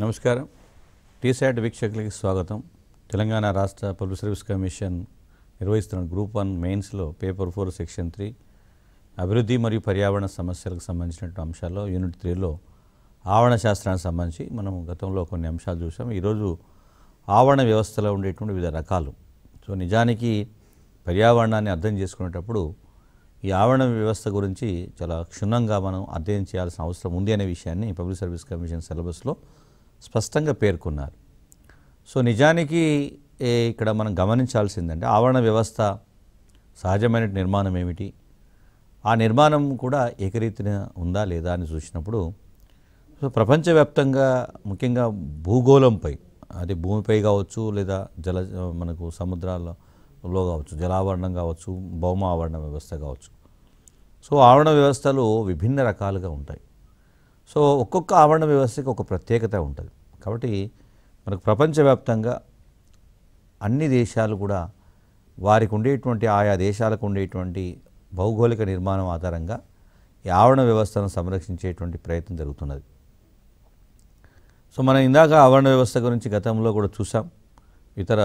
నమస్కారం. టీశాట్ వీక్షకులకి స్వాగతం. తెలంగాణ రాష్ట్ర పబ్లిక్ సర్వీస్ కమిషన్ నిర్వహిస్తున్న గ్రూప్ 1 మెయిన్స్లో పేపర్ 4 సెక్షన్ 3 అభివృద్ధి మరియు పర్యావరణ సమస్యలకు సంబంధించినటువంటి అంశాల్లో యూనిట్ 3లో ఆవరణ శాస్త్రానికి సంబంధించి మనం గతంలో కొన్ని అంశాలు చూసాం. ఈరోజు ఆవరణ వ్యవస్థలో ఉండేటువంటి వివిధ రకాలు. సో నిజానికి పర్యావరణాన్ని అర్థం చేసుకునేటప్పుడు ఈ ఆవరణ వ్యవస్థ గురించి చాలా క్షుణ్ణంగా మనం అధ్యయనం చేయాల్సిన అవసరం ఉంది అనే విషయాన్ని పబ్లిక్ సర్వీస్ కమిషన్ సిలబస్లో స్పష్టంగా పేర్కొన్నారు. సో నిజానికి ఇక్కడ మనం గమనించాల్సిందంటే ఆవరణ వ్యవస్థ సహజమైన నిర్మాణం ఏమిటి, ఆ నిర్మాణం కూడా ఏకరీతిన ఉందా లేదా అని చూసినప్పుడు సో ప్రపంచవ్యాప్తంగా ముఖ్యంగా భూగోళంపై, అది భూమిపై కావచ్చు లేదా మనకు సముద్రాల్లో కావచ్చు, జలావరణం కావచ్చు, భౌమ ఆవరణ వ్యవస్థ కావచ్చు. సో ఆవరణ వ్యవస్థలు విభిన్న రకాలుగా ఉంటాయి. సో ఒక్కొక్క ఆవరణ వ్యవస్థకి ఒక ప్రత్యేకత ఉంటుంది. కాబట్టి మనకు ప్రపంచవ్యాప్తంగా అన్ని దేశాలు కూడా వారికి ఉండేటువంటి ఆయా దేశాలకు ఉండేటువంటి భౌగోళిక నిర్మాణం ఆధారంగా ఈ ఆవరణ వ్యవస్థను సంరక్షించేటువంటి ప్రయత్నం జరుగుతున్నది. సో మనం ఇందాక ఆవరణ వ్యవస్థ గురించి గతంలో కూడా చూసాం, ఇతర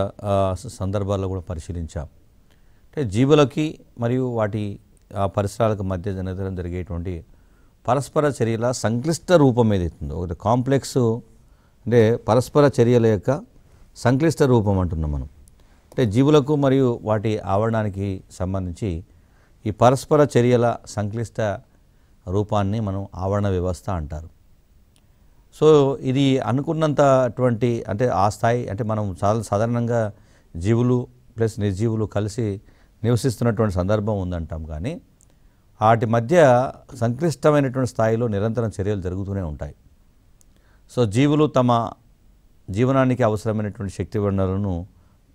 సందర్భాల్లో కూడా పరిశీలించాం. అంటే జీవులకి మరియు వాటి పరిసరాలకు మధ్య నిరంతరం జరిగేటువంటి పరస్పర చర్యల సంక్లిష్ట రూపం ఏదైతుందో, ఒకటి కాంప్లెక్స్ అంటే పరస్పర చర్యల యొక్క సంక్లిష్ట రూపం అంటున్నాం మనం. అంటే జీవులకు మరియు వాటి ఆవరణానికి సంబంధించి ఈ పరస్పర చర్యల సంక్లిష్ట రూపాన్ని మనం ఆవరణ వ్యవస్థ అంటారు. సో ఇది అనుకున్నంతటువంటి అంటే ఆ స్థాయి అంటే మనం సాధారణంగా జీవులు ప్లస్ నిర్జీవులు కలిసి నివసిస్తున్నటువంటి సందర్భం ఉందంటాం. కానీ వాటి మధ్య సంక్లిష్టమైనటువంటి స్థాయిలో నిరంతరం చర్యలు జరుగుతూనే ఉంటాయి. సో జీవులు తమ జీవనానికి అవసరమైనటువంటి శక్తి వనరులను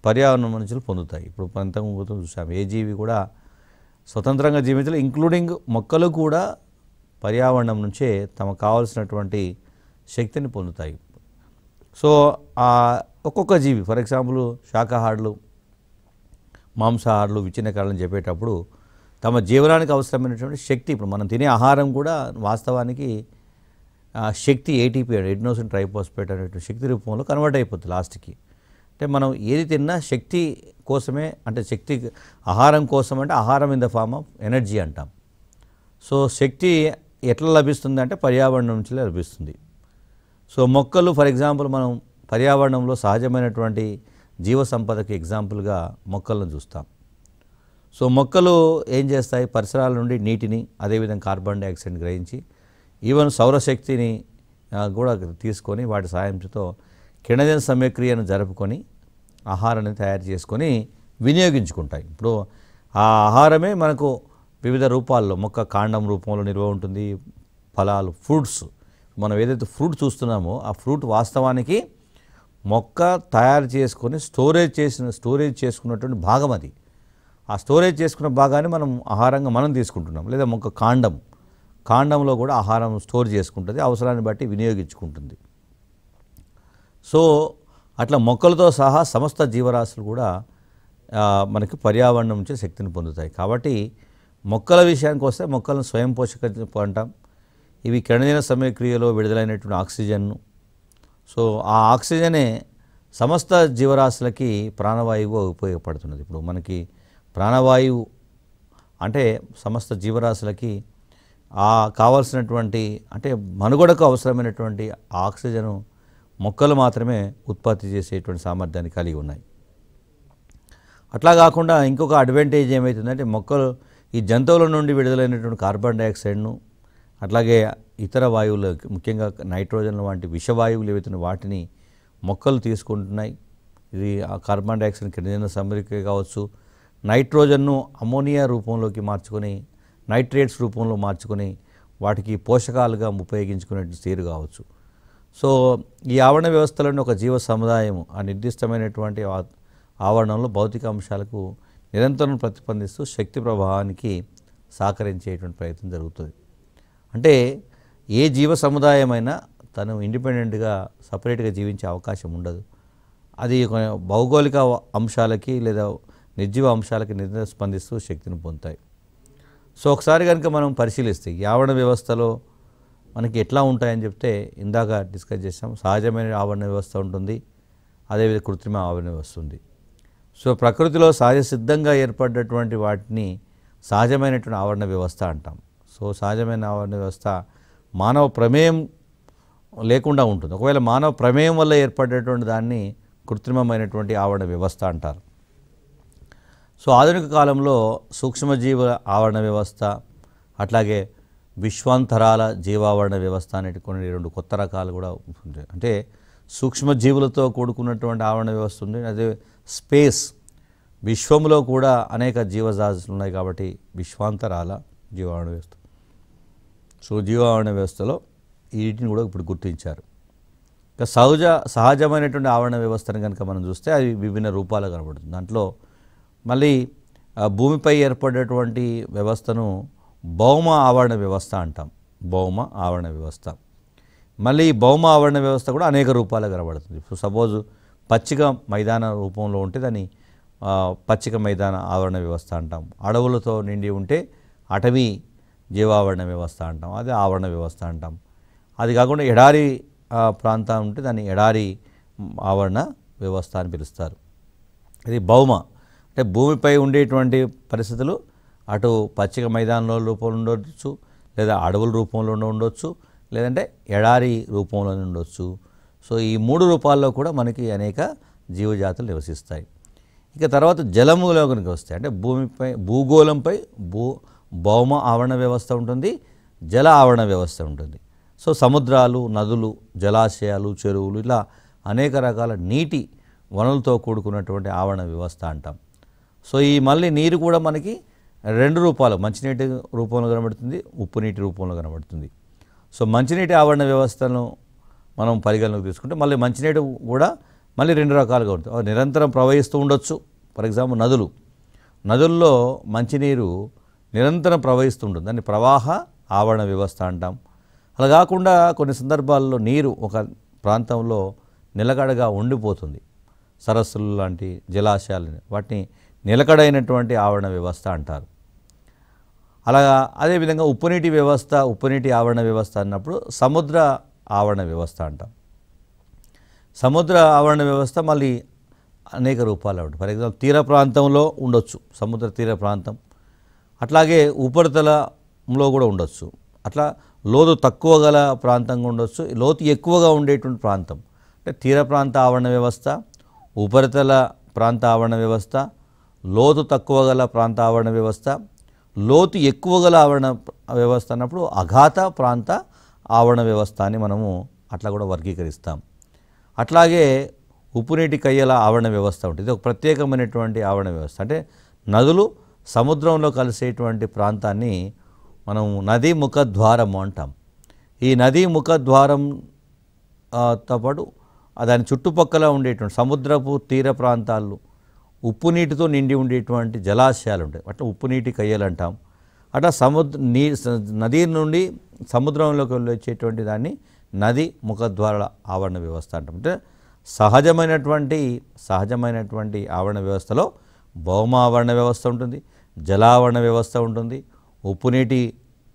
పర్యావరణం నుంచి పొందుతాయి. ఇప్పుడు పంతకు చూసాం, ఏ జీవి కూడా స్వతంత్రంగా జీవించాలి, ఇంక్లూడింగ్ మొక్కలు కూడా పర్యావరణం నుంచే తమకు కావాల్సినటువంటి శక్తిని పొందుతాయి. సో ఒక్కొక్క జీవి, ఫర్ ఎగ్జాంపుల్ శాకాహారులు, మాంసాహారులు, విచ్ఛిన్నకారులను చెప్పేటప్పుడు తమ జీవనానికి అవసరమైనటువంటి శక్తి, ఇప్పుడు మనం తినే ఆహారం కూడా వాస్తవానికి శక్తి ఏటీపీ ఎడినోసిన్ ట్రైఫాస్ఫేట్ అనేటువంటి శక్తి రూపంలో కన్వర్ట్ అయిపోతుంది లాస్ట్కి. అంటే మనం ఏది తిన్నా శక్తి కోసమే, అంటే శక్తి ఆహారం కోసం, అంటే ఆహారం in the form of energy అంటాం. సో శక్తి ఎట్లా లభిస్తుంది అంటే పర్యావరణం నుంచి లభిస్తుంది. సో మొక్కలు ఫర్ ఎగ్జాంపుల్ మనం పర్యావరణంలో సహజమైనటువంటి జీవ సంపదకి ఎగ్జాంపుల్గా మొక్కలను చూస్తాం. సో మొక్కలు ఏం చేస్తాయి, పరిసరాల నుండి నీటిని, అదేవిధంగా కార్బన్ డైఆక్సైడ్ని గ్రహించి ఈవెన్ సౌరశక్తిని కూడా తీసుకొని వాటి సాయంతో కిరణజన సమయక్రియను జరుపుకొని ఆహారాన్ని తయారు చేసుకొని వినియోగించుకుంటాయి. ఇప్పుడు ఆ ఆహారమే మనకు వివిధ రూపాల్లో, మొక్క కాండం రూపంలో నిల్వ ఉంటుంది, ఫలాలు, ఫ్రూట్స్, మనం ఏదైతే ఫ్రూట్ చూస్తున్నామో ఆ ఫ్రూట్ వాస్తవానికి మొక్క తయారు చేసుకొని స్టోరేజ్ చేసుకున్నటువంటి భాగం అది. ఆ స్టోరేజ్ చేసుకున్న భాగాన్ని మనం ఆహారంగా మనం తీసుకుంటున్నాం. లేదా మొక్క కాండంలో కూడా ఆహారం స్టోర్ చేసుకుంటుంది, అవసరాన్ని బట్టి వినియోగించుకుంటుంది. సో అట్లా మొక్కలతో సహా సమస్త జీవరాశులు కూడా మనకి పర్యావరణం నుంచి శక్తిని పొందుతాయి. కాబట్టి మొక్కల విషయానికి వస్తే మొక్కలను స్వయం పోషక అంటాం. ఇవి కిరణజన సమయక్రియలో విడుదలైనటువంటి ఆక్సిజన్ను, సో ఆ ఆక్సిజనే సమస్త జీవరాశులకి ప్రాణవాయువుగా ఉపయోగపడుతున్నది. ఇప్పుడు మనకి ప్రాణవాయువు అంటే సమస్త జీవరాశులకి కావాల్సినటువంటి, అంటే మనుగడకు అవసరమైనటువంటి ఆక్సిజను మొక్కలు మాత్రమే ఉత్పత్తి చేసేటువంటి సామర్థ్యాన్ని కలిగి ఉన్నాయి. అట్లా కాకుండా ఇంకొక అడ్వాంటేజ్ ఏమవుతుందంటే మొక్కలు ఈ జంతువుల నుండి విడుదలైనటువంటి కార్బన్ డైఆక్సైడ్ను, అట్లాగే ఇతర వాయువులు, ముఖ్యంగా నైట్రోజన్ వంటి విషవాయువులు ఏవైతున్నాయి వాటిని మొక్కలు తీసుకుంటున్నాయి. ఇది ఆ కార్బన్ డైఆక్సైడ్ కిరణజన సమరిక కావచ్చు, నైట్రోజన్ను అమోనియా రూపంలోకి మార్చుకొని, నైట్రేట్స్ రూపంలో మార్చుకొని వాటికి పోషకాలుగా ఉపయోగించుకునే తీరు కావచ్చు. సో ఈ ఆవరణ వ్యవస్థలోని ఒక జీవ సముదాయం ఆ నిర్దిష్టమైనటువంటి ఆవరణంలో భౌతిక అంశాలకు నిరంతరం ప్రతిస్పందిస్తూ శక్తి ప్రవాహానికి సహకరించేటువంటి ప్రయత్నం జరుగుతుంది. అంటే ఏ జీవ సముదాయమైనా తను ఇండిపెండెంట్గా సపరేట్గా జీవించే అవకాశం ఉండదు. అది భౌగోళిక అంశాలకి లేదా నిర్జీవ అంశాలకి నిరంతరం స్పందిస్తూ శక్తిని పొందుతాయి. సో ఒకసారి కనుక మనం పరిశీలిస్తే ఈ ఆవరణ వ్యవస్థలో మనకి ఎట్లా ఉంటాయని చెప్తే ఇందాక డిస్కస్ చేసాం. సహజమైన ఆవరణ వ్యవస్థ ఉంటుంది, అదేవిధంగా కృత్రిమ ఆవరణ వ్యవస్థ ఉంది. సో ప్రకృతిలో సహజ సిద్ధంగా ఏర్పడ్డటువంటి వాటిని సహజమైనటువంటి ఆవరణ వ్యవస్థ అంటాం. సో సహజమైన ఆవరణ వ్యవస్థ మానవ ప్రమేయం లేకుండా ఉంటుంది. ఒకవేళ మానవ ప్రమేయం వల్ల ఏర్పడేటువంటి దాన్ని కృత్రిమమైనటువంటి ఆవరణ వ్యవస్థ అంటారు. సో ఆధునిక కాలంలో సూక్ష్మజీవ ఆవరణ వ్యవస్థ, అట్లాగే విశ్వాంతరాల జీవావరణ వ్యవస్థ అనేటి కొన్ని 2 కొత్త రకాలు కూడా ఉంటాయి. అంటే సూక్ష్మజీవులతో కూడుకున్నటువంటి ఆవరణ వ్యవస్థ ఉంది, అదే స్పేస్ విశ్వంలో కూడా అనేక జీవజాతులు ఉన్నాయి కాబట్టి విశ్వాంతరాల జీవావరణ వ్యవస్థ. సో జీవావరణ వ్యవస్థలో వీటిని కూడా ఇప్పుడు గుర్తించారు. ఇక సహజమైనటువంటి ఆవరణ వ్యవస్థను కనుక మనం చూస్తే అది విభిన్న రూపాలు కనబడుతుంది. దాంట్లో మళ్ళీ భూమిపై ఏర్పడేటువంటి వ్యవస్థను భౌమ ఆవరణ వ్యవస్థ అంటాం. భౌమ ఆవరణ వ్యవస్థ. మళ్ళీ భౌమ ఆవరణ వ్యవస్థ కూడా అనేక రూపాలు కనబడుతుంది. సో సపోజ్ పచ్చిక మైదాన రూపంలో ఉంటే దాన్ని పచ్చిక మైదాన ఆవరణ వ్యవస్థ అంటాం. అడవులతో నిండి ఉంటే అటవీ జీవావరణ వ్యవస్థ అంటాం, అదే ఆవరణ వ్యవస్థ అంటాం. అది కాకుండా ఎడారి ప్రాంతం ఉంటే దాన్ని ఎడారి ఆవరణ వ్యవస్థ అని పిలుస్తారు. ఇది భౌమ అంటే భూమిపై ఉండేటువంటి పరిస్థితులు అటు పచ్చిక మైదానంలో రూపంలో ఉండవచ్చు, లేదా అడవుల రూపంలో ఉండవచ్చు, లేదంటే ఎడారి రూపంలో ఉండవచ్చు. సో ఈ 3 రూపాల్లో కూడా మనకి అనేక జీవజాతులు నివసిస్తాయి. ఇక తర్వాత జలములో కనుక వస్తాయి, అంటే భూమిపై భూగోళంపై భౌమ ఆవరణ వ్యవస్థ ఉంటుంది, జల ఆవరణ వ్యవస్థ ఉంటుంది. సో సముద్రాలు, నదులు, జలాశయాలు, చెరువులు ఇలా అనేక రకాల నీటి వనరులతో కూడుకున్నటువంటి ఆవరణ వ్యవస్థ అంటాం. సో ఈ మళ్ళీ నీరు కూడా మనకి 2 రూపాలు, మంచినీటి రూపంలో కనబడుతుంది, ఉప్పు నీటి రూపంలో కనబడుతుంది. సో మంచినీటి ఆవరణ వ్యవస్థను మనం పరిగణలోకి తీసుకుంటే మళ్ళీ మంచినీటి కూడా మళ్ళీ 2 రకాలుగా ఉంటుంది. నిరంతరం ప్రవహిస్తూ ఉండొచ్చు. ఫర్ ఎగ్జాంపుల్ నదుల్లో మంచినీరు నిరంతరం ప్రవహిస్తూ ఉంటుంది, దాన్ని ప్రవాహ ఆవరణ వ్యవస్థ అంటాం. అలా కాకుండా కొన్ని సందర్భాల్లో నీరు ఒక ప్రాంతంలో నిలకడగా ఉండిపోతుంది. సరస్సులు లాంటి జలాశయాలని, వాటిని నిలకడైనటువంటి ఆవరణ వ్యవస్థ అంటారు. అలాగా అదేవిధంగా ఉప్పునీటి ఆవరణ వ్యవస్థ అన్నప్పుడు సముద్ర ఆవరణ వ్యవస్థ అంటాం. సముద్ర ఆవరణ వ్యవస్థ మళ్ళీ అనేక రూపాలు ఉంటాయి. ఫర్ ఎగ్జాంపుల్ తీర ప్రాంతంలో ఉండొచ్చు, సముద్ర తీర ప్రాంతం. అట్లాగే ఉపరితలంలో కూడా ఉండొచ్చు. అట్లా లోతు తక్కువ గల ప్రాంతంగా ఉండొచ్చు, లోతు ఎక్కువగా ఉండేటువంటి ప్రాంతం. అంటే తీర ప్రాంత ఆవరణ వ్యవస్థ, ఉపరితల ప్రాంత ఆవరణ వ్యవస్థ, లోతు తక్కువ గల ప్రాంత ఆవరణ వ్యవస్థ, లోతు ఎక్కువ గల ఆవరణ వ్యవస్థ అన్నప్పుడు అఘాత ప్రాంత ఆవరణ వ్యవస్థ అని మనము అట్లా కూడా వర్గీకరిస్తాం. అట్లాగే ఉప్పునీటి కయ్యల ఆవరణ వ్యవస్థ ఉంటుంది. ఇది ఒక ప్రత్యేకమైనటువంటి ఆవరణ వ్యవస్థ. అంటే నదులు సముద్రంలో కలిసేటువంటి ప్రాంతాన్ని మనం నదీ ముఖద్వారం అంటాం. ఈ నదీ ముఖద్వారంతో పాటు దాని చుట్టుపక్కల ఉండేటువంటి సముద్రపు తీర ప్రాంతాలు, ఉప్పు నీటితో నిండి ఉండేటువంటి జలాశయాలు ఉంటాయి, అట్లా ఉప్పునీటి కయ్యలు అంటాం. అట్లా నది నుండి సముద్రంలోకి వచ్చేటువంటి దాన్ని నది ముఖద్వారాల ఆవరణ వ్యవస్థ అంటాం. అంటే సహజమైనటువంటి ఆవరణ వ్యవస్థలో భౌమ ఆవరణ వ్యవస్థ ఉంటుంది, జలావరణ వ్యవస్థ ఉంటుంది, ఉప్పునీటి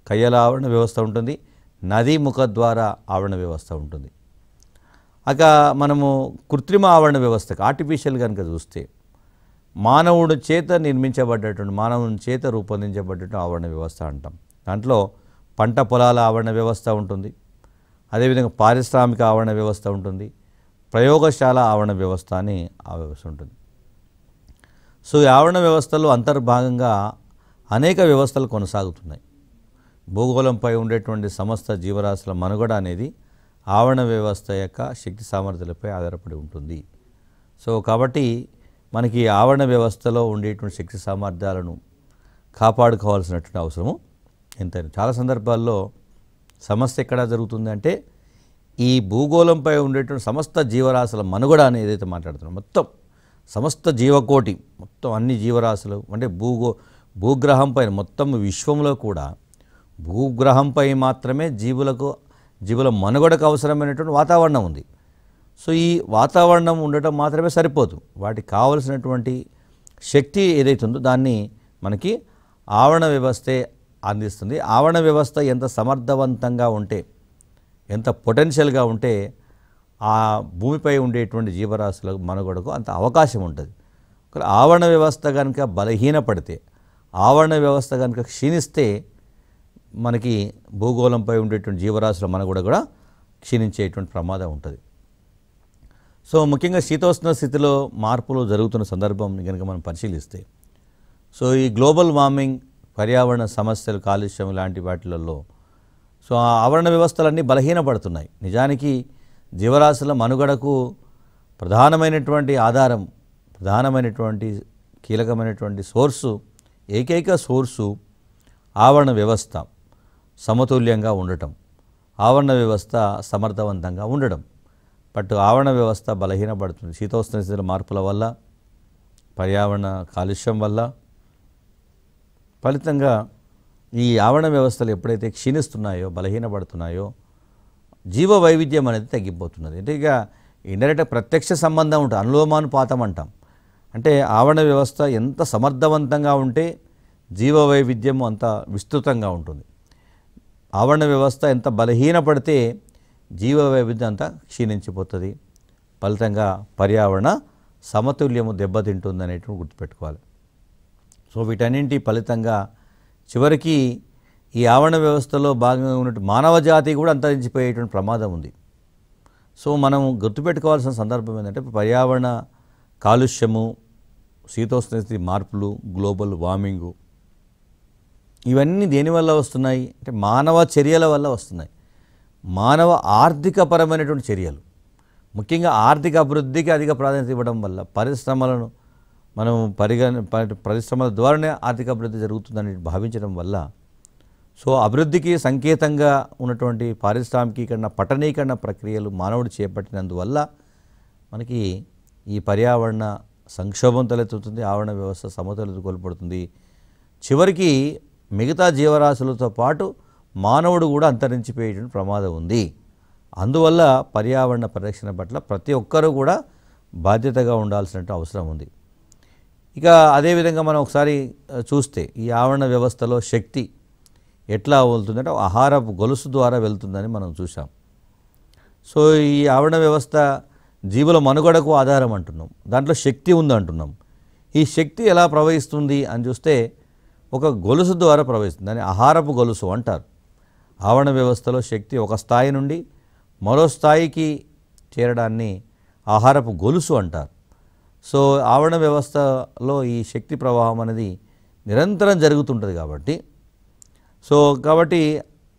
కయ్యల ఆవరణ వ్యవస్థ ఉంటుంది, నదీ ముఖద్వార ఆవరణ వ్యవస్థ ఉంటుంది. అక మనము కృత్రిమ ఆవరణ వ్యవస్థకు ఆర్టిఫిషియల్ కనుక చూస్తే మానవుడి చేత రూపొందించబడ్డటువంటి ఆవరణ వ్యవస్థ అంటాం. దాంట్లో పంట పొలాల ఆవరణ వ్యవస్థ ఉంటుంది, అదేవిధంగా పారిశ్రామిక ఆవరణ వ్యవస్థ ఉంటుంది, ప్రయోగశాల ఆవరణ వ్యవస్థ అని ఆ వ్యవస్థ ఉంటుంది. సో ఈ ఆవరణ వ్యవస్థలో అంతర్భాగంగా అనేక వ్యవస్థలు కొనసాగుతున్నాయి. భూగోళంపై ఉండేటువంటి సమస్త జీవరాశుల మనుగడ అనేది ఆవరణ వ్యవస్థ యొక్క శక్తి సామర్థ్యాలపై ఆధారపడి ఉంటుంది. సో కాబట్టి మనకి ఆవరణ వ్యవస్థలో ఉండేటువంటి శక్తి సామర్థ్యాలను కాపాడుకోవాల్సినటువంటి అవసరము ఎంతైనా. చాలా సందర్భాల్లో సమస్య ఎక్కడ జరుగుతుంది అంటే ఈ భూగోళంపై ఉండేటువంటి సమస్త జీవరాశుల మనుగడ అని ఏదైతే మాట్లాడుతున్నాం, మొత్తం సమస్త జీవకోటి, మొత్తం అన్ని జీవరాశులు అంటే భూగ్రహంపై మొత్తం విశ్వంలో కూడా భూగ్రహంపై మాత్రమే జీవుల మనుగడకు అవసరమైనటువంటి వాతావరణం ఉంది. సో ఈ వాతావరణం ఉండటం మాత్రమే సరిపోదు, వాటికి కావలసినటువంటి శక్తి ఏదైతే ఉందో దాన్ని మనకి ఆవరణ వ్యవస్థే అందిస్తుంది. ఆవరణ వ్యవస్థ ఎంత సమర్థవంతంగా ఉంటే, ఎంత పొటెన్షియల్గా ఉంటే ఆ భూమిపై ఉండేటువంటి జీవరాశుల మనుగడకు అంత అవకాశం ఉంటుంది. ఆవరణ వ్యవస్థ కనుక బలహీనపడితే, ఆవరణ వ్యవస్థ కనుక క్షీణిస్తే మనకి భూగోళంపై ఉండేటువంటి జీవరాశుల మనుగడ కూడా క్షీణించేటువంటి ప్రమాదం ఉంటుంది. సో ముఖ్యంగా శీతోష్ణ స్థితిలో మార్పులు జరుగుతున్న సందర్భం కనుక మనం పరిశీలిస్తే, సో ఈ గ్లోబల్ వార్మింగ్, పర్యావరణ సమస్యలు, కాలుష్యం లాంటి వాటిలలో సో ఆ ఆవరణ వ్యవస్థలన్నీ బలహీనపడుతున్నాయి. నిజానికి జీవరాశుల మనుగడకు ప్రధానమైనటువంటి ఆధారం, ప్రధానమైనటువంటి కీలకమైనటువంటి ఏకైక సోర్సు ఆవరణ వ్యవస్థ సమతుల్యంగా ఉండటం, ఆవరణ వ్యవస్థ సమర్థవంతంగా ఉండడం. బట్ ఆవరణ వ్యవస్థ బలహీనపడుతుంది. శీతోష్ణ స్థితుల మార్పుల వల్ల, పర్యావరణ కాలుష్యం వల్ల ఫలితంగా ఈ ఆవరణ వ్యవస్థలు ఎప్పుడైతే క్షీణిస్తున్నాయో, బలహీనపడుతున్నాయో జీవ వైవిధ్యం అనేది తగ్గిపోతున్నది. అంటే ఇక ఇండైరెక్ట్ ప్రత్యక్ష సంబంధం ఉంటుంది, అనులోమానుపాతం అంటాం. అంటే ఆవరణ వ్యవస్థ ఎంత సమర్థవంతంగా ఉంటే జీవ వైవిధ్యం అంత విస్తృతంగా ఉంటుంది. ఆవరణ వ్యవస్థ ఎంత బలహీనపడితే జీవ వైవిధ్యం అంతా క్షీణించిపోతుంది. ఫలితంగా పర్యావరణ సమతుల్యము దెబ్బతింటుంది అనేటువంటి గుర్తుపెట్టుకోవాలి. సో వీటన్నింటి ఫలితంగా చివరికి ఈ ఆవరణ వ్యవస్థలో భాగంగా ఉన్నట్టు మానవ జాతి కూడా అంతరించిపోయేటువంటి ప్రమాదం ఉంది. సో మనం గుర్తుపెట్టుకోవాల్సిన సందర్భం ఏంటంటే, పర్యావరణ కాలుష్యము, శీతోష్ణ స్థితి మార్పులు, గ్లోబల్ వార్మింగు ఇవన్నీ దేనివల్ల వస్తున్నాయి అంటే మానవ చర్యల వల్ల వస్తున్నాయి. మానవ ఆర్థికపరమైనటువంటి చర్యలు, ముఖ్యంగా ఆర్థిక అభివృద్ధికి అధిక ప్రాధాన్యత ఇవ్వడం వల్ల, పరిశ్రమలను మనం పరిశ్రమల ద్వారానే ఆర్థిక అభివృద్ధి జరుగుతుందని భావించడం వల్ల, సో అభివృద్ధికి సంకేతంగా ఉన్నటువంటి పారిశ్రామికీకరణ, పట్టణీకరణ ప్రక్రియలు మానవుడు చేపట్టినందువల్ల మనకి ఈ పర్యావరణ సంక్షోభం తలెత్తుతుంది, ఆవరణ వ్యవస్థ సమతుల్యత కోల్పడుతుంది. చివరికి మిగతా జీవరాశులతో పాటు మానవుడు కూడా అంతరించిపోయేటువంటి ప్రమాదం ఉంది. అందువల్ల పర్యావరణ పరిరక్షణ పట్ల ప్రతి ఒక్కరూ కూడా బాధ్యతగా ఉండాల్సిన అవసరం ఉంది. ఇక అదేవిధంగా మనం ఒకసారి చూస్తే ఈ ఆవరణ వ్యవస్థలో శక్తి ఎట్లా వెళ్తుందంటే ఆహారపు గొలుసు ద్వారా వెళ్తుందని మనం చూసాం. సో ఈ ఆవరణ వ్యవస్థ జీవుల మనుగడకు ఆధారం అంటున్నాం, దాంట్లో శక్తి ఉంది అంటున్నాం. ఈ శక్తి ఎలా ప్రవహిస్తుంది అని చూస్తే ఒక గొలుసు ద్వారా ప్రవహిస్తుంది, దాన్ని ఆహారపు గొలుసు అంటారు. ఆవరణ వ్యవస్థలో శక్తి ఒక స్థాయి నుండి మరో స్థాయికి చేరడాన్ని ఆహారపు గొలుసు అంటారు. సో ఆవరణ వ్యవస్థలో ఈ శక్తి ప్రవాహం అనేది నిరంతరం జరుగుతుంటుంది కాబట్టి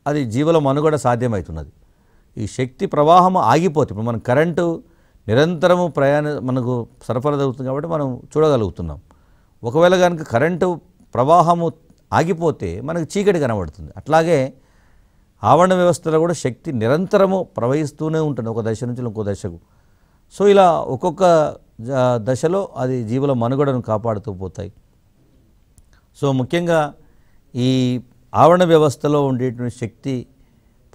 అది జీవుల మనుగడ సాధ్యమవుతున్నది. ఈ శక్తి ప్రవాహం ఆగిపోతే, ఇప్పుడు మనం కరెంటు నిరంతరము మనకు సరఫరా జరుగుతుంది కాబట్టి మనం చూడగలుగుతున్నాం. ఒకవేళ కనుక కరెంటు ప్రవాహము ఆగిపోతే మనకు చీకటి కనబడుతుంది. అట్లాగే ఆవరణ వ్యవస్థలో కూడా శక్తి నిరంతరము ప్రవహిస్తూనే ఉంటుంది, ఒక దశ నుంచి ఇంకో దశకు. సో ఇలా ఒక్కొక్క దశలో అది జీవుల మనుగడను కాపాడుతూ పోతాయి. సో ముఖ్యంగా ఈ ఆవరణ వ్యవస్థలో ఉండేటువంటి శక్తి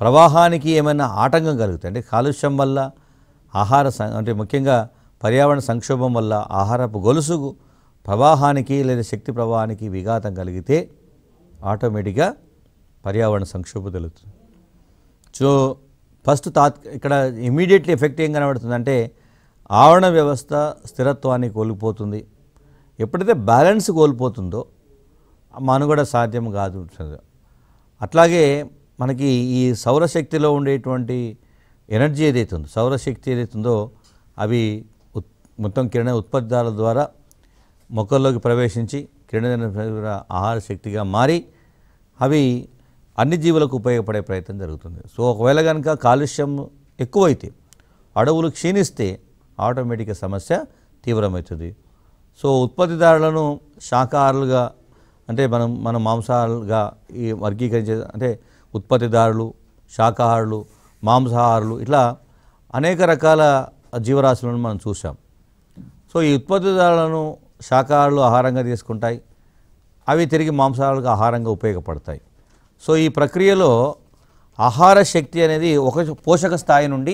ప్రవాహానికి ఏమైనా ఆటంకం కలుగుతాయి అంటే కాలుష్యం వల్ల, అంటే ముఖ్యంగా పర్యావరణ సంక్షోభం వల్ల ఆహారపు గొలుసుకు ప్రవాహానికి లేదా శక్తి ప్రవాహానికి విఘాతం కలిగితే ఆటోమేటిక్గా పర్యావరణ సంక్షోభం తెలుస్తుంది. సో ఫస్ట్ ఇక్కడ ఇమీడియట్లీ ఎఫెక్ట్ ఏం కనబడుతుందంటే ఆవరణ వ్యవస్థ స్థిరత్వాన్ని కోల్పోతుంది. ఎప్పుడైతే బ్యాలెన్స్ కోల్పోతుందో మనుగడ సాధ్యం కాదు. అట్లాగే మనకి ఈ సౌరశక్తిలో ఉండేటువంటి ఎనర్జీ ఏదైతే ఉందో, సౌరశక్తి ఏదైతే ఉందో అవి మొత్తం కిరణ ఉత్పత్తిదారుల ద్వారా మొక్కల్లోకి ప్రవేశించి కిరణ ఆహార శక్తిగా మారి అవి అన్ని జీవులకు ఉపయోగపడే ప్రయత్నం జరుగుతుంది. సో ఒకవేళ కనుక కాలుష్యం ఎక్కువైతే, అడవులు క్షీణిస్తే ఆటోమేటిక్గా సమస్య తీవ్రమవుతుంది. సో ఉత్పత్తిదారులను శాకాహారులుగా అంటే మన మాంసాహారులుగా ఈ వర్గీకరించే, అంటే ఉత్పత్తిదారులు, శాకాహారులు, మాంసాహారులు, ఇట్లా అనేక రకాల జీవరాశులను మనం చూసాం. సో ఈ ఉత్పత్తిదారులను శాకాహారులు ఆహారంగా తీసుకుంటాయి, అవి తిరిగి మాంసాహారులకు ఆహారంగా ఉపయోగపడతాయి. సో ఈ ప్రక్రియలో ఆహార శక్తి అనేది ఒక పోషక స్థాయి నుండి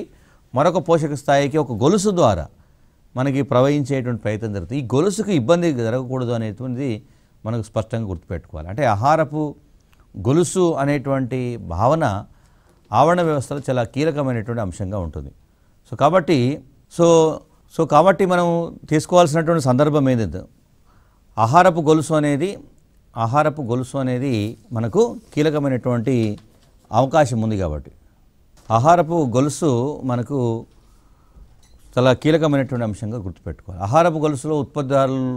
మరొక పోషక స్థాయికి ఒక గొలుసు ద్వారా మనకి ప్రవహించేటువంటి ప్రయత్నం జరుగుతుంది. ఈ గొలుసుకు ఇబ్బంది జరగకూడదు అనేటువంటిది మనకు స్పష్టంగా గుర్తుపెట్టుకోవాలి. అంటే ఆహారపు గొలుసు అనేటువంటి భావన ఆవరణ వ్యవస్థలో చాలా కీలకమైనటువంటి అంశంగా ఉంటుంది. కాబట్టి మనం తీసుకోవాల్సినటువంటి సందర్భం ఏదైతే ఆహారపు గొలుసు అనేది మనకు కీలకమైనటువంటి అవకాశం ఉంది. కాబట్టి ఆహారపు గొలుసు మనకు చాలా కీలకమైనటువంటి అంశంగా గుర్తుపెట్టుకోవాలి. ఆహారపు గొలుసులో ఉత్పత్తిదారులు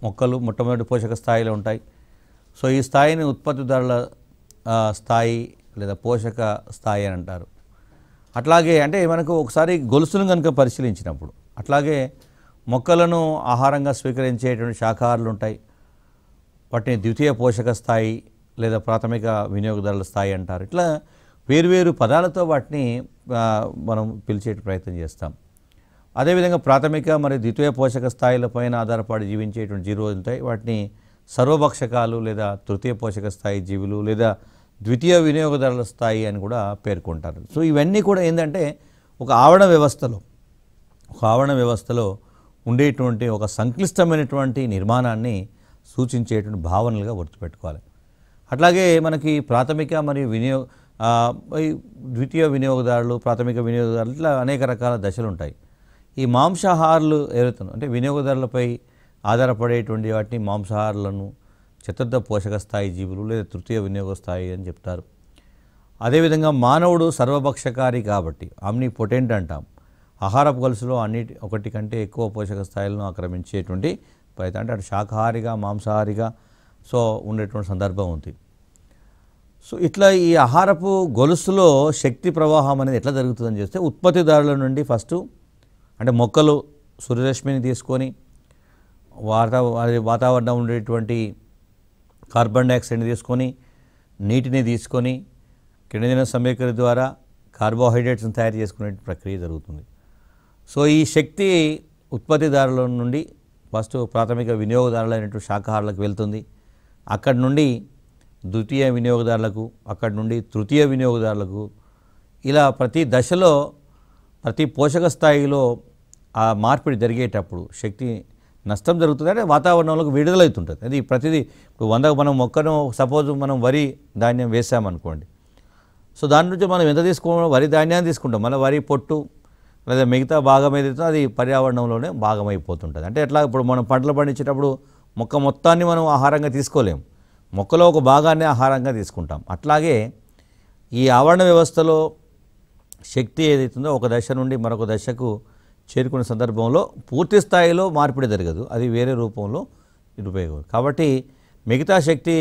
మొక్కలు మొట్టమొదటి పోషక స్థాయిలో ఉంటాయి. సో ఈ స్థాయిని ఉత్పత్తిదారుల స్థాయి లేదా పోషక స్థాయి అని అంటారు. అట్లాగే అంటే మనకు ఒకసారి గొలుసును కనుక పరిశీలించినప్పుడు అట్లాగే మొక్కలను ఆహారంగా స్వీకరించేటువంటి శాఖాహారులు ఉంటాయి. వాటిని ద్వితీయ పోషక స్థాయి లేదా ప్రాథమిక వినియోగదారుల స్థాయి అంటారు. ఇట్లా వేరువేరు పదాలతో వాటిని మనం పిలిచే ప్రయత్నం చేస్తాం. అదేవిధంగా ప్రాథమిక మరియు ద్వితీయ పోషక స్థాయిలపైన ఆధారపడి జీవించేటువంటి జీవులు ఉంటాయి. వాటిని సర్వభక్షకాలు లేదా తృతీయ పోషక స్థాయి జీవులు లేదా ద్వితీయ వినియోగదారుల స్థాయి అని కూడా పేర్కొంటారు. సో ఇవన్నీ కూడా ఏంటంటే ఒక ఆవరణ వ్యవస్థలో ఉండేటువంటి ఒక సంక్లిష్టమైనటువంటి నిర్మాణాన్ని సూచించేటువంటి భావనలుగా గుర్తుపెట్టుకోవాలి. అట్లాగే మనకి ప్రాథమిక మరియు ద్వితీయ వినియోగదారులు, ప్రాథమిక వినియోగదారులు ఇట్లా అనేక రకాల దశలు ఉంటాయి. ఈ మాంసాహారులు ఏవైతున్నాయి అంటే వినియోగదారులపై ఆధారపడేటువంటి వాటిని మాంసాహారులను చతుర్థ పోషక స్థాయి జీవులు లేదా తృతీయ వినియోగ స్థాయి అని చెప్తారు. అదేవిధంగా మానవుడు సర్వభక్షకారి కాబట్టి ఆమ్నిపోటెంట్ అంటాం. ఆహారపు గొలుసులో ఒకటి కంటే ఎక్కువ పోషక స్థాయిలను ఆక్రమించేటువంటి ప్రయత్నం అంటే అటు శాకాహారిగా మాంసాహారిగా సో ఉండేటువంటి సందర్భం ఉంది. సో ఇట్లా ఈ ఆహారపు గొలుసులో శక్తి ప్రవాహం అనేది ఎట్లా జరుగుతుందని చేస్తే ఉత్పత్తిదారుల నుండి ఫస్ట్ అంటే మొక్కలు సూర్యరశ్మిని తీసుకొని వాతావరణం ఉండేటువంటి కార్బన్ డైఆక్సైడ్ని తీసుకొని నీటిని తీసుకొని కిరణజన సమీకరణ ద్వారా కార్బోహైడ్రేట్స్ని తయారు చేసుకునే ప్రక్రియ జరుగుతుంది. సో ఈ శక్తి ఉత్పత్తిదారుల నుండి ఫస్ట్ ప్రాథమిక వినియోగదారులైనటువంటి శాకాహారులకు వెళ్తుంది. అక్కడి నుండి ద్వితీయ వినియోగదారులకు, అక్కడి నుండి తృతీయ వినియోగదారులకు, ఇలా ప్రతి దశలో ప్రతి పోషక స్థాయిలో ఆ మార్పిడి జరిగేటప్పుడు శక్తి నష్టం జరుగుతుంది. అంటే వాతావరణంలోకి విడుదలవుతుంటుంది. అది ప్రతిదీ ఇప్పుడు 100 మనం మొక్కను సపోజ్ మనం వరి ధాన్యం వేసామనుకోండి. సో దాని నుంచి మనం ఎంత తీసుకోవడం వరి ధాన్యాన్ని తీసుకుంటాం. మళ్ళీ వరి పొట్టు లేదా మిగతా భాగం ఏదైతే అది పర్యావరణంలోనే భాగమైపోతుంటుంది. అంటే ఎట్లా ఇప్పుడు మనం పంటలు పండించేటప్పుడు మొక్క మొత్తాన్ని మనం ఆహారంగా తీసుకోలేము. మొక్కలో ఒక భాగాన్ని ఆహారంగా తీసుకుంటాం. అట్లాగే ఈ ఆవరణ వ్యవస్థలో శక్తి ఏదైతుందో ఒక దశ నుండి మరొక దశకు చేరుకునే సందర్భంలో పూర్తి స్థాయిలో మార్పిడి జరగదు. అది వేరే రూపంలో ఉపయోగం. కాబట్టి మిగతా శక్తి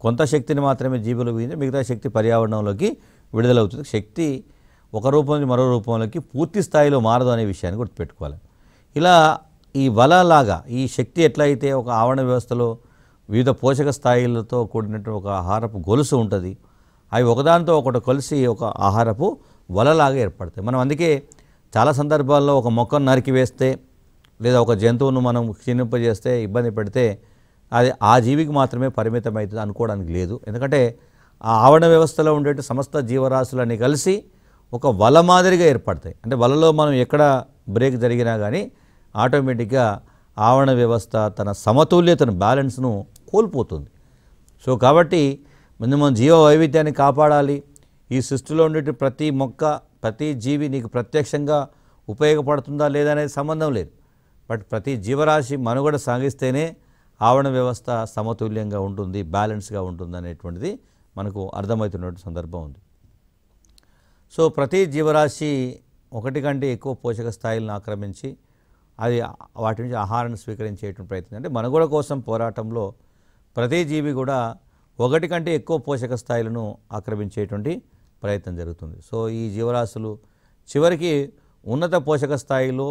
కొంత శక్తిని మాత్రమే జీవులు వీధి, మిగతా శక్తి పర్యావరణంలోకి విడుదలవుతుంది. శక్తి ఒక రూపం నుంచి మరో రూపంలోకి పూర్తి స్థాయిలో మారదు అనే విషయాన్ని గుర్తుపెట్టుకోవాలి. ఇలా ఈ వలలాగా ఈ శక్తి ఎట్లయితే ఒక ఆవరణ వ్యవస్థలో వివిధ పోషక స్థాయిలతో కూడినట్టు ఒక ఆహారపు గొలుసు ఉంటుంది. అవి ఒకదానితో ఒకటి కలిసి ఒక ఆహారపు వలలాగా ఏర్పడతాయి. మనం అందుకే చాలా సందర్భాల్లో ఒక మొక్కను నరికివేస్తే లేదా ఒక జంతువును మనం క్షీణింపజేస్తే ఇబ్బంది పెడితే అది ఆ జీవికి మాత్రమే పరిమితం అవుతుంది అనుకోవడానికి లేదు. ఎందుకంటే ఆ ఆవరణ వ్యవస్థలో ఉండే సమస్త జీవరాశులన్నీ కలిసి ఒక వల మాదిరిగా ఏర్పడతాయి. అంటే వలలో మనం ఎక్కడ బ్రేక్ జరిగినా కానీ ఆటోమేటిక్గా ఆవరణ వ్యవస్థ తన సమతుల్యతను బ్యాలెన్స్ను కోల్పోతుంది. సో కాబట్టి మనం జీవ వైవిధ్యాన్ని కాపాడాలి. ఈ సృష్టిలో ఉండే ప్రతి మొక్క ప్రతి జీవి నీకు ప్రత్యక్షంగా ఉపయోగపడుతుందా లేదా అనేది సంబంధం లేదు. బట్ ప్రతి జీవరాశి మనుగడ సాగిస్తేనే ఆవరణ వ్యవస్థ సమతుల్యంగా ఉంటుంది, బ్యాలెన్స్గా ఉంటుంది అనేటువంటిది మనకు అర్థమవుతున్నటువంటి సందర్భం ఉంది. సో ప్రతి జీవరాశి ఒకటి కంటే ఎక్కువ పోషక స్థాయిలను ఆక్రమించి అది వాటి నుంచి ఆహారాన్ని స్వీకరించేటువంటి ప్రయత్నం. అంటే మనుగడ కోసం పోరాటంలో ప్రతి జీవి కూడా ఒకటి కంటే ఎక్కువ పోషక స్థాయిలను ఆక్రమించేటువంటి ప్రయత్నం జరుగుతుంది. సో ఈ జీవరాశులు చివరికి ఉన్నత పోషక స్థాయిలో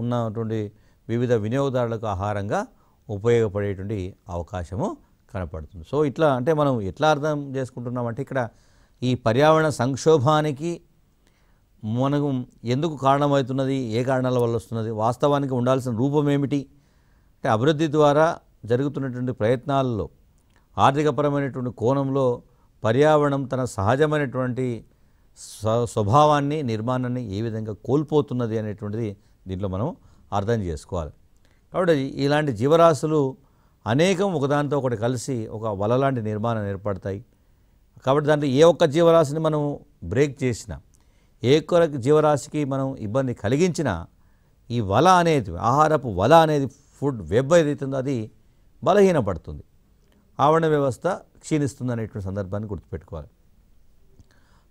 ఉన్నటువంటి వివిధ వినియోగదారులకు ఆహారంగా ఉపయోగపడేటువంటి అవకాశము కనపడుతుంది. సో ఇట్లా అంటే మనం ఎట్లా అర్థం చేసుకుంటున్నామంటే ఇక్కడ ఈ పర్యావరణ సంక్షోభానికి మనకు ఎందుకు కారణమవుతున్నది, ఏ కారణాల వల్ల వస్తున్నది, వాస్తవానికి ఉండాల్సిన రూపం ఏమిటి అంటే అభివృద్ధి ద్వారా జరుగుతున్నటువంటి ప్రయత్నాల్లో ఆర్థికపరమైనటువంటి కోణంలో పర్యావరణం తన సహజమైనటువంటి స్వభావాన్ని నిర్మాణాన్ని ఏ విధంగా కోల్పోతున్నది అనేటువంటిది దీంట్లో మనం అర్థం చేసుకోవాలి. కాబట్టి ఇలాంటి జీవరాశులు అనేకం ఒకదానితో ఒకటి కలిసి ఒక వల లాంటి నిర్మాణం ఏర్పడతాయి. కాబట్టి దాంట్లో ఏ ఒక్క జీవరాశిని మనం బ్రేక్ చేసినా, ఏ కొరకు జీవరాశికి మనం ఇబ్బంది కలిగించినా ఈ వల అనేది, ఆహారపు వల అనేది, ఫుడ్ వెబ్ ఏదైతుందో అది బలహీనపడుతుంది, ఆవరణ వ్యవస్థ క్షీణిస్తుంది అనేటువంటి సందర్భాన్ని గుర్తుపెట్టుకోవాలి.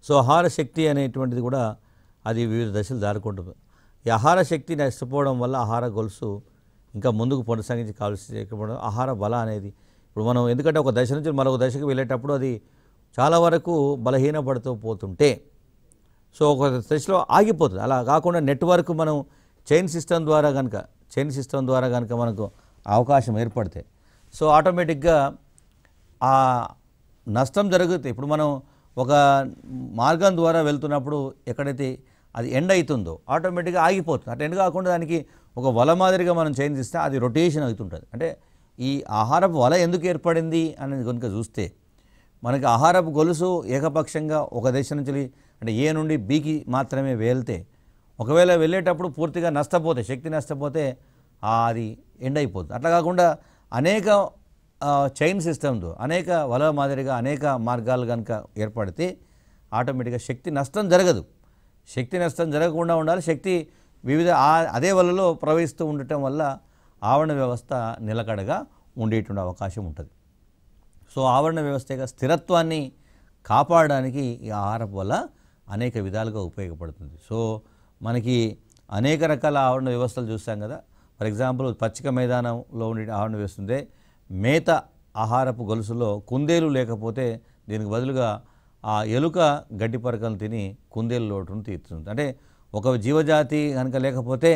సో ఆహార శక్తి అనేటువంటిది కూడా అది వివిధ దశలు దారుకుంటుంది. ఈ ఆహార శక్తి నష్టపోవడం వల్ల ఆహార గొలుసు ఇంకా ముందుకు కొనసాగించి కావాల్సిన ఆహార బల అనేది ఇప్పుడు మనం, ఎందుకంటే ఒక దశ నుంచి మరొక దశకు వెళ్ళేటప్పుడు అది చాలా వరకు బలహీనపడుతూ పోతుంటే సో ఒక దశలో ఆగిపోతుంది. అలా కాకుండా నెట్వర్క్ మనం చైన్ సిస్టమ్ ద్వారా కనుక మనకు అవకాశం ఏర్పడితే సో ఆటోమేటిక్గా ఆ నష్టం జరుగుతుంది. ఇప్పుడు మనం ఒక మార్గం ద్వారా వెళ్తున్నప్పుడు ఎక్కడైతే అది ఎండ్ అవుతుందో ఆటోమేటిక్గా ఆగిపోతుంది. అటు ఎండ్ కాకుండా దానికి ఒక వల మాదిరిగా మనం చేంజ్ ఇస్తే అది రొటేషన్ అవుతుంటుంది. అంటే ఈ ఆహారపు వల ఎందుకు ఏర్పడింది అనేది కనుక చూస్తే మనకి ఆహారపు గొలుసు ఏకపక్షంగా ఒక దేశ నుంచి అంటే ఏ నుండి బికి మాత్రమే వెళ్తే, ఒకవేళ వెళ్ళేటప్పుడు పూర్తిగా నష్టపోతే, శక్తి నష్టపోతే అది ఎండ్ అయిపోతుంది. అట్లా కాకుండా అనేక చైన్ సిస్టమ్తో అనేక వల మాదిరిగా అనేక మార్గాలు కనుక ఏర్పడితే ఆటోమేటిక్గా శక్తి నష్టం జరగదు. శక్తి నష్టం జరగకుండా ఉండాలి. శక్తి వివిధ అదే వలలో ప్రవహిస్తూ ఉండటం వల్ల ఆవరణ వ్యవస్థ నిలకడగా ఉండేటువంటి అవకాశం ఉంటుంది. సో ఆవరణ వ్యవస్థ యొక్క స్థిరత్వాన్ని కాపాడడానికి ఈ ఆహారపు వల్ల అనేక విధాలుగా ఉపయోగపడుతుంది. సో మనకి అనేక రకాల ఆవరణ వ్యవస్థలు చూస్తాం కదా. ఫర్ ఎగ్జాంపుల్ పచ్చిక మైదానంలో ఉండే ఆవరణ వ్యవస్థ ఉంటే మేత ఆహారపు గొలుసులో కుందేలు లేకపోతే దీనికి బదులుగా ఆ ఎలుక గడ్డి పరకలు తిని కుందేలు లోటును తీర్చుతుంది. అంటే ఒక జీవజాతి కనుక లేకపోతే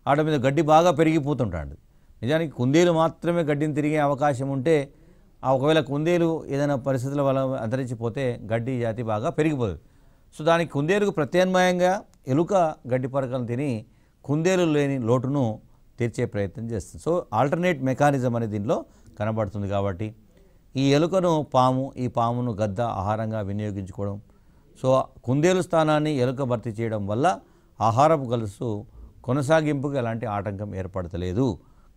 ఆట మీద గడ్డి బాగా పెరిగిపోతుంటాడు. నిజానికి కుందేలు మాత్రమే గడ్డిని తిరిగే అవకాశం ఉంటే ఒకవేళ కుందేలు ఏదైనా పరిస్థితుల వల్ల అంతరించిపోతే గడ్డి జాతి బాగా పెరిగిపోతుంది. సో దానికి కుందేలుకు ప్రత్యామ్నాయంగా ఎలుక గడ్డి పరకలను తిని కుందేలు లేని లోటును తీర్చే ప్రయత్నం చేస్తుంది. సో ఆల్టర్నేట్ మెకానిజం అనేది దీనిలో కనబడుతుంది. కాబట్టి ఈ ఎలుకను ఈ పామును గద్ద ఆహారంగా వినియోగించుకోవడం, సో కుందేలు స్థానాన్ని ఎలుక భర్తీ చేయడం వల్ల ఆహారపు గొలుసు కొనసాగింపుకు ఎలాంటి ఆటంకం ఏర్పడతలేదు.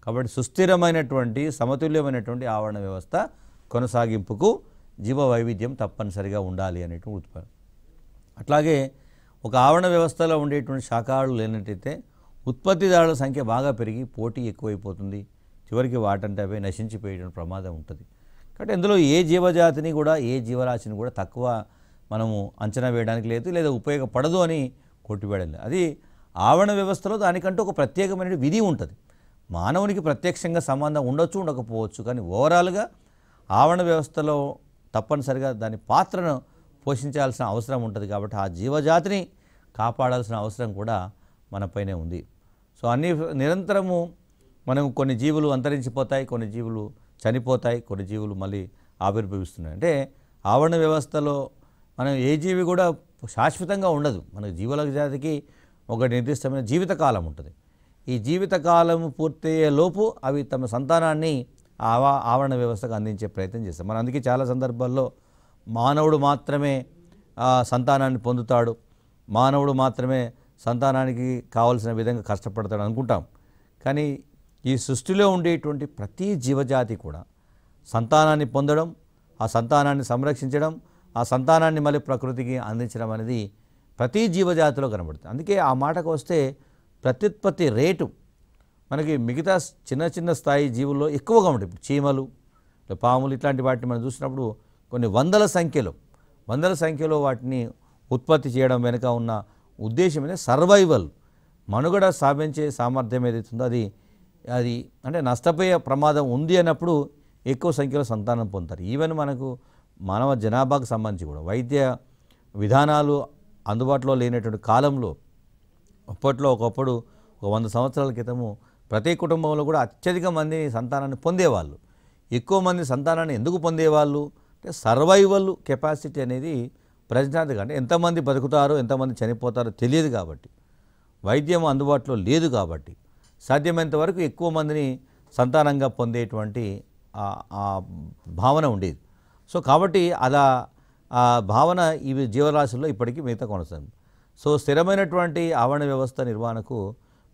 కాబట్టి సుస్థిరమైనటువంటి సమతుల్యమైనటువంటి ఆవరణ వ్యవస్థ కొనసాగింపుకు జీవ వైవిధ్యం తప్పనిసరిగా ఉండాలి అనేటువంటి ఉత్పత్తి. అట్లాగే ఒక ఆవరణ వ్యవస్థలో ఉండేటువంటి శాఖాహారులు లేనట్టయితే ఉత్పత్తిదారుల సంఖ్య బాగా పెరిగి పోటీ ఎక్కువైపోతుంది. చివరికి వాటంటే అవే నశించిపోయే ప్రమాదం ఉంటుంది. కాబట్టి ఇందులో ఏ జీవజాతిని కూడా ఏ జీవరాశిని కూడా తక్కువ మనము అంచనా వేయడానికి లేదు, లేదా ఉపయోగపడదు అని కొట్టివేయడం. అది ఆవరణ వ్యవస్థలో దానికంటూ ఒక ప్రత్యేకమైన విధి ఉంటుంది. మానవునికి ప్రత్యక్షంగా సంబంధం ఉండొచ్చు, ఉండకపోవచ్చు, కానీ ఓవరాల్గా ఆవరణ వ్యవస్థలో తప్పనిసరిగా దాని పాత్రను పోషించాల్సిన అవసరం ఉంటుంది. కాబట్టి ఆ జీవజాతిని కాపాడాల్సిన అవసరం కూడా మనపైనే ఉంది. సో అన్ని నిరంతరము మనం కొన్ని జీవులు అంతరించిపోతాయి, కొన్ని జీవులు చనిపోతాయి, కొన్ని జీవులు మళ్ళీ ఆవిర్భవిస్తున్నాయి. అంటే ఆవరణ వ్యవస్థలో మనం ఏ జీవి కూడా శాశ్వతంగా ఉండదు. మన జీవుల జాతికి ఒక నిర్దిష్టమైన జీవితకాలం ఉంటుంది. ఈ జీవితకాలం పూర్తయ్యే లోపు అవి తమ సంతానాన్ని ఆవరణ వ్యవస్థకు అందించే ప్రయత్నం చేస్తాయి. మనం అందుకే చాలా సందర్భాల్లో మానవుడు మాత్రమే సంతానాన్ని పొందుతాడు, మానవుడు మాత్రమే సంతానానికి కావలసిన విధంగా కష్టపడతాడు అనుకుంటాం. కానీ ఈ సృష్టిలో ఉండేటువంటి ప్రతి జీవజాతి కూడా సంతానాన్ని పొందడం, ఆ సంతానాన్ని సంరక్షించడం, ఆ సంతానాన్ని మళ్ళీ ప్రకృతికి అందించడం అనేది ప్రతి జీవజాతిలో కనబడుతుంది. అందుకే ఆ మాటకు వస్తే ప్రత్యుత్పత్తి రేటు మనకి మిగతా చిన్న చిన్న స్థాయి జీవుల్లో ఎక్కువగా ఉంటుంది. ఇప్పుడు చీమలు, పాములు ఇట్లాంటి వాటిని మనం చూసినప్పుడు కొన్ని వందల సంఖ్యలో వాటిని ఉత్పత్తి చేయడం వెనుక ఉన్న ఉద్దేశం అనేది సర్వైవల్, మనుగడ సాధించే సామర్థ్యం ఏదైతుందో అది అంటే నష్టపోయే ప్రమాదం ఉంది అన్నప్పుడు ఎక్కువ సంఖ్యలో సంతానం పొందుతారు. ఈవెన్ మనకు మానవ జనాభాకు సంబంధించి కూడా వైద్య విధానాలు అందుబాటులో లేనటువంటి కాలంలో ఒకప్పుడు 100 సంవత్సరాల క్రితము ప్రతి కుటుంబంలో కూడా అత్యధిక మంది సంతానాన్ని పొందేవాళ్ళు. ఎక్కువ మంది సంతానాన్ని ఎందుకు పొందేవాళ్ళు అంటే సర్వైవల్ కెపాసిటీ అనేది ప్రజాతిగా, అంటే ఎంతమంది బతుకుతారో ఎంతమంది చనిపోతారో తెలియదు కాబట్టి, వైద్యం అందుబాటులో లేదు కాబట్టి సాధ్యమైనంత వరకు ఎక్కువ మందిని సంతానంగా పొందేటువంటి భావన ఉండేది. సో కాబట్టి అలా ఆ భావన ఇవి జీవరాశుల్లో ఇప్పటికీ మిగతా కొనసాగుతుంది. సో స్థిరమైనటువంటి ఆవరణ వ్యవస్థ నిర్వహణకు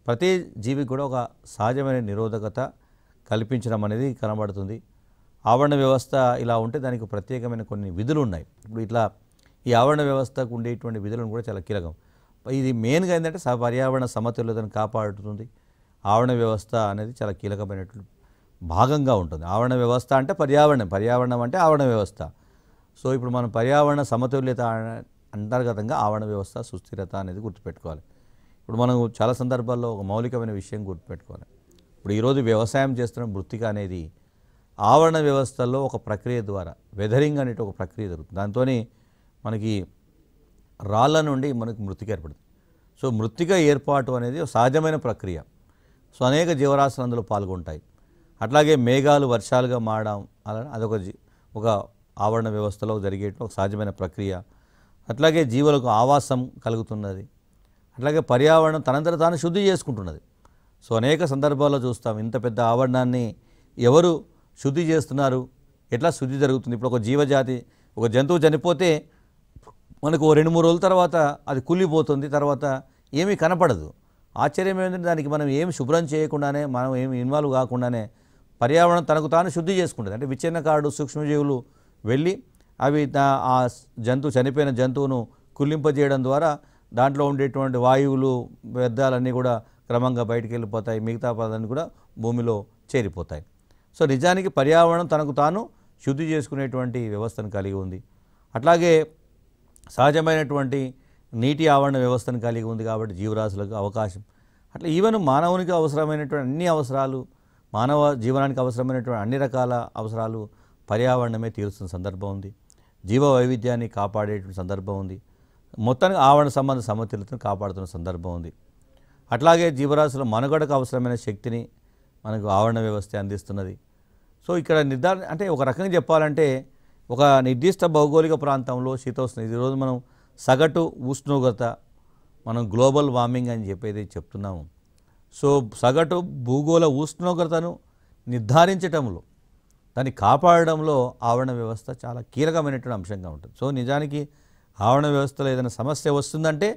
ప్రతి జీవికి కూడా ఒక సహజమైన నిరోధకత కల్పించడం అనేది కనబడుతుంది. ఆవరణ వ్యవస్థ ఇలా ఉంటే దానికి ప్రత్యేకమైన కొన్ని విధులు ఉన్నాయి. ఇప్పుడు ఇట్లా ఈ ఆవరణ వ్యవస్థకు ఉండేటువంటి విధులను కూడా చాలా కీలకం. ఇది మెయిన్గా ఏంటంటే పర్యావరణ సమతుల్యతను కాపాడుతుంది. ఆవరణ వ్యవస్థ అనేది చాలా కీలకమైనటువంటి భాగంగా ఉంటుంది. ఆవరణ వ్యవస్థ అంటే పర్యావరణం అంటే ఆవరణ వ్యవస్థ. సో ఇప్పుడు మనం పర్యావరణ సమతుల్యత అంతర్గతంగా ఆవరణ వ్యవస్థ సుస్థిరత అనేది గుర్తుపెట్టుకోవాలి. ఇప్పుడు మనం చాలా సందర్భాల్లో ఒక మౌలికమైన విషయం గుర్తుపెట్టుకోవాలి. ఇప్పుడు ఈరోజు వ్యవసాయం చేస్తున్న మృత్తిక అనేది ఆవరణ వ్యవస్థల్లో ఒక ప్రక్రియ ద్వారా వెదరింగ్ అనేటి ఒక ప్రక్రియ జరుగుతుంది. దాంతో మనకి రాళ్ళ నుండి మనకు మృత్తిక ఏర్పడుతుంది. సో మృత్తిక ఏర్పాటు అనేది ఒక సహజమైన ప్రక్రియ. సో అనేక జీవరాశులు అందులో పాల్గొంటాయి. అట్లాగే మేఘాలు వర్షాలుగా మారడం అలా ఒక ఆవరణ వ్యవస్థలో జరిగే ఒక సహజమైన ప్రక్రియ. అట్లాగే జీవులకు ఆవాసం కలుగుతున్నది. అట్లాగే పర్యావరణం తనంతట తాను శుద్ధి చేసుకుంటున్నది. సో అనేక సందర్భాల్లో చూస్తాం ఇంత పెద్ద ఆవరణాన్ని ఎవరు శుద్ధి చేస్తున్నారు, ఎట్లా శుద్ధి జరుగుతుంది. ఇప్పుడు ఒక జంతువు చనిపోతే మనకు 2-3 రోజుల తర్వాత అది కుళ్ళిపోతుంది, తర్వాత ఏమీ కనపడదు. ఆశ్చర్యం ఏంటంటే దానికి మనం ఏమి శుభ్రం చేయకుండానే, మనం ఏమి ఇన్వాల్వ్ కాకుండానే పర్యావరణం తనకు తాను శుద్ధి చేసుకుంటుంది. అంటే విచ్ఛిన్నకారుడు సూక్ష్మజీవులు వెళ్ళి అవి ఆ చనిపోయిన జంతువును కుళ్ళింపజేయడం ద్వారా దాంట్లో ఉండేటువంటి వాయువులు వ్యర్థాలన్నీ కూడా క్రమంగా బయటికి వెళ్ళిపోతాయి. మిగతా పదాలన్నీ కూడా భూమిలో చేరిపోతాయి. సో నిజానికి పర్యావరణం తనకు తాను శుద్ధి చేసుకునేటువంటి వ్యవస్థను కలిగి ఉంది. అట్లాగే సహజమైనటువంటి నీటి ఆవరణ వ్యవస్థను కలిగి ఉంది. కాబట్టి జీవరాశులకు అవకాశం అట్లా ఈవెన్ మానవునికి అవసరమైనటువంటి అన్ని అవసరాలు, మానవ జీవనానికి అవసరమైనటువంటి అన్ని రకాల అవసరాలు పర్యావరణమే తీరుస్తున్న సందర్భం ఉంది. జీవ వైవిధ్యాన్ని కాపాడేటువంటి సందర్భం ఉంది. మొత్తానికి ఆవరణ సంబంధ సమతుల్యతను కాపాడుతున్న సందర్భం ఉంది. అట్లాగే జీవరాశుల మనుగడకు అవసరమైన శక్తిని మనకు ఆవరణ వ్యవస్థ అందిస్తున్నది. సో ఇక్కడ అంటే ఒక రకంగా చెప్పాలంటే ఒక నిర్దిష్ట భౌగోళిక ప్రాంతంలో శీతోష్ణ, ఈరోజు మనం సగటు ఉష్ణోగ్రత, మనం గ్లోబల్ వార్మింగ్ అని చెప్పేది చెప్తున్నాము. సో సగటు భూగోళ ఉష్ణోగ్రతను నిర్ధారించడంలో, దాన్ని కాపాడడంలో ఆవరణ వ్యవస్థ చాలా కీలకమైనటువంటి అంశంగా ఉంటుంది. సో నిజానికి ఆవరణ వ్యవస్థలో ఏదైనా సమస్య వస్తుందంటే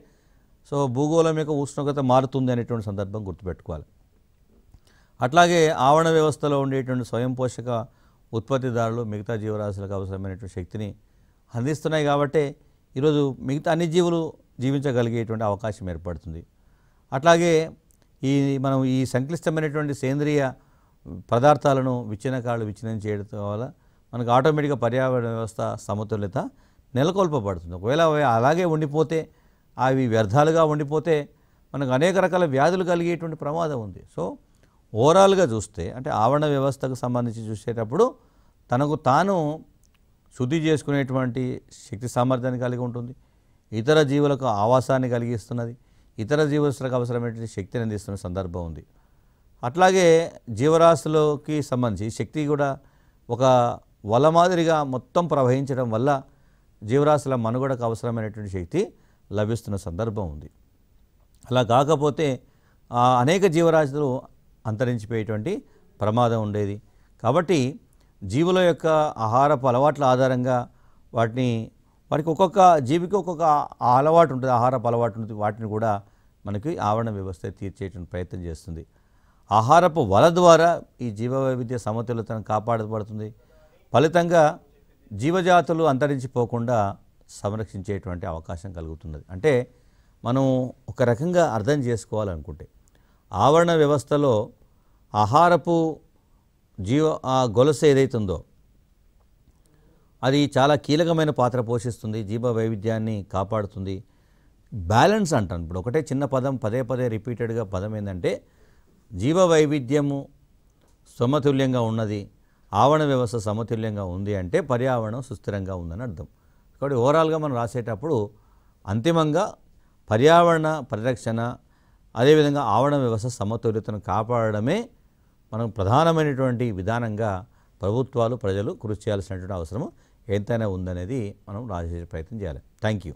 సో భూగోళం యొక్క ఉష్ణోగ్రత మారుతుంది అనేటువంటి సందర్భం గుర్తుపెట్టుకోవాలి. అట్లాగే ఆవరణ వ్యవస్థలో ఉండేటువంటి స్వయం పోషక ఉత్పత్తిదారులు మిగతా జీవరాశులకు అవసరమైనటువంటి శక్తిని అందిస్తున్నాయి. కాబట్టి ఈరోజు మిగతా అన్ని జీవులు జీవించగలిగేటువంటి అవకాశం ఏర్పడుతుంది. అట్లాగే మనం ఈ సంక్లిష్టమైనటువంటి సేంద్రియ పదార్థాలను విచ్ఛిన్నం చేయడం వల్ల మనకు ఆటోమేటిక్గా పర్యావరణ వ్యవస్థ సమతుల్యత నెలకొల్పబడుతుంది. ఒకవేళ అలాగే ఉండిపోతే, అవి వ్యర్థాలుగా ఉండిపోతే మనకు అనేక రకాల వ్యాధులు కలిగేటువంటి ప్రమాదం ఉంది. సో ఓవరాల్గా చూస్తే అంటే ఆవరణ వ్యవస్థకు సంబంధించి చూసేటప్పుడు తనకు తాను శుద్ధి చేసుకునేటువంటి శక్తి సామర్థ్యాన్ని కలిగి ఉంటుంది. ఇతర జీవులకు ఆవాసాన్ని కలిగిస్తున్నది. ఇతర జీవరాశులకు అవసరమైనటువంటి శక్తిని అందిస్తున్న సందర్భం ఉంది. అట్లాగే జీవరాశులకి సంబంధించి శక్తి కూడా ఒక వల మాదిరిగా మొత్తం ప్రవహించడం వల్ల జీవరాశుల మనుగడకు అవసరమైనటువంటి శక్తి లభిస్తున్న సందర్భం ఉంది. అలా కాకపోతే అనేక జీవరాశులు అంతరించిపోయేటువంటి ప్రమాదం ఉండేది. కాబట్టి జీవుల యొక్క ఆహారపు అలవాట్ల ఆధారంగా వారికి ఒక్కొక్క జీవికి ఒక్కొక్క అలవాటు ఉంటుంది, ఆహారపు అలవాటు ఉంటుంది. వాటిని కూడా మనకి ఆవరణ వ్యవస్థ తీర్చేటువంటి ప్రయత్నం చేస్తుంది. ఆహారపు వల ద్వారా ఈ జీవ వైవిధ్య సమతుల్యతను కాపాడబడుతుంది. ఫలితంగా జీవజాతులు అంతరించిపోకుండా సంరక్షించేటువంటి అవకాశం కలుగుతున్నది. అంటే మనం ఒక రకంగా అర్థం చేసుకోవాలనుకుంటే ఆవరణ వ్యవస్థలో ఆహారపు గొలుసు ఏదైతుందో అది చాలా కీలకమైన పాత్ర పోషిస్తుంది. జీవ వైవిధ్యాన్ని కాపాడుతుంది. బ్యాలెన్స్ అంటాను. ఇప్పుడు ఒకటే చిన్న పదం పదే రిపీటెడ్గా పదం ఏంటంటే జీవ వైవిధ్యము సమతుల్యంగా ఉన్నది, ఆవరణ వ్యవస్థ సమతుల్యంగా ఉంది అంటే పర్యావరణం సుస్థిరంగా ఉందని అర్థం. కాబట్టి ఓవరాల్గా మనం రాసేటప్పుడు అంతిమంగా పర్యావరణ పరిరక్షణ, అదేవిధంగా ఆవరణ వ్యవస్థ సమతుల్యతను కాపాడడమే మనం ప్రధానమైనటువంటి విధానంగా ప్రభుత్వాలు, ప్రజలు కృషి చేయాల్సినటువంటి అవసరం ఎంతైనా ఉందనేది మనం రాసే ప్రయత్నం చేయాలి. Thank you.